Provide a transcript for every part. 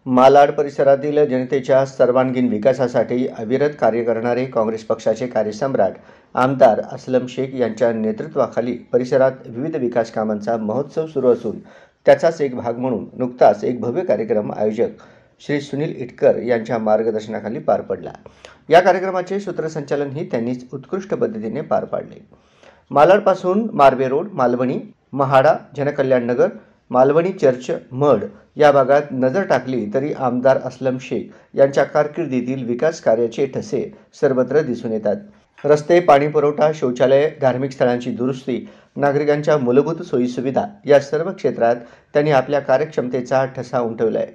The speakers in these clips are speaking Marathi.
मालाड परिसरातील जनतेच्या सर्वांगीण विकासासाठी अविरत कार्य करणारे काँग्रेस पक्षाचे कार्यसम्राट आमदार असलम शेख यांच्या नेतृत्वाखाली परिसरात विविध विकास कामांचा महोत्सव सुरू असून त्याचाच एक भाग म्हणून नुकताच एक भव्य कार्यक्रम आयोजक श्री सुनील इटकर यांच्या मार्गदर्शनाखाली पार पडला। या कार्यक्रमाचे सूत्रसंचालनही त्यांनीच उत्कृष्ट पद्धतीने पार पाडले। मालाडपासून मार्वे रोड, मालवणी, महाडा, जनकल्याण नगर, मालवणी चर्च, मड या भागात नजर टाकली तरी आमदार असलम शेख यांच्या कारकिर्दीतील विकास कार्याचे ठसे सर्वत्र दिसून येतात। रस्ते, पाणी पुरवठा, शौचालय, धार्मिक स्थळांची दुरुस्ती, नागरिकांच्या मूलभूत सोयीसुविधा या सर्व क्षेत्रात त्यांनी आपल्या कार्यक्षमतेचा ठसा उमटवलाय।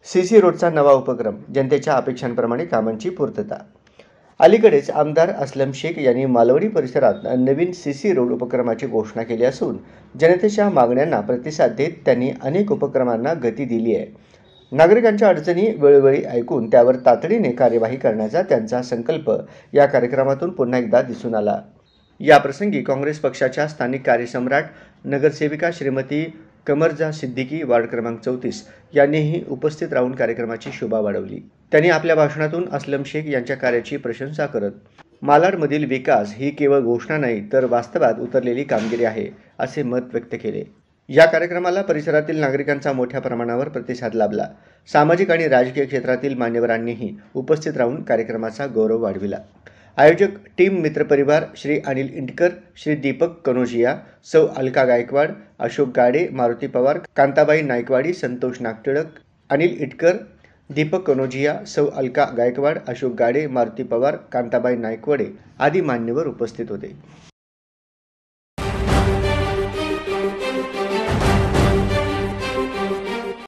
सीसी रोडचा नवा उपक्रम, जनतेच्या अपेक्षांप्रमाणे कामांची पूर्तता। अलीकडेच आमदार असलम शेख यांनी मालवणी परिसरात नवीन सीसी रोड उपक्रमाची घोषणा केली असून जनतेच्या मागण्यांना प्रतिसाद देत त्यांनी अनेक उपक्रमांना गती दिली आहे। नागरिकांच्या अडचणी वेळोवेळी ऐकून त्यावर तातडीने कार्यवाही करण्याचा त्यांचा संकल्प या कार्यक्रमातून पुन्हा एकदा दिसून आला। या प्रसंगी काँग्रेस पक्षाच्या स्थानिक कार्यसम्राट नगरसेविका श्रीमती कमरजा सिद्दीकी, वार्ड क्रमांक 34 यांनीही उपस्थित राहून कार्यक्रमाची शोभा वाढवली। त्यांनी आपल्या भाषणातून असलम शेख यांच्या कार्याची प्रशंसा करत मालाडमधील विकास ही केवळ घोषणा नाही तर वास्तवात उतरलेली कामगिरी आहे असे मत व्यक्त केले। या कार्यक्रमाला परिसरातील नागरिकांचा मोठ्या प्रमाणावर प्रतिसाद लाभला। सामाजिक आणि राजकीय क्षेत्रातील मान्यवरांनीही उपस्थित राहून कार्यक्रमाचा गौरव वाढविला। आयोजक टीम मित्रपरिवार श्री अनिल इंटकर, श्री दीपक कनोजिया, सौ अलका गायकवाड, अशोक गाडे, मारुती पवार, कांताबाई नायकवाडी, संतोष नागटिळक, अनिल इटकर, दीपक कनोजिया, सौ अलका गायकवाड, अशोक गाडे, मारुती पवार, कांताबाई नायकवाडे आदी मान्यवर उपस्थित होते।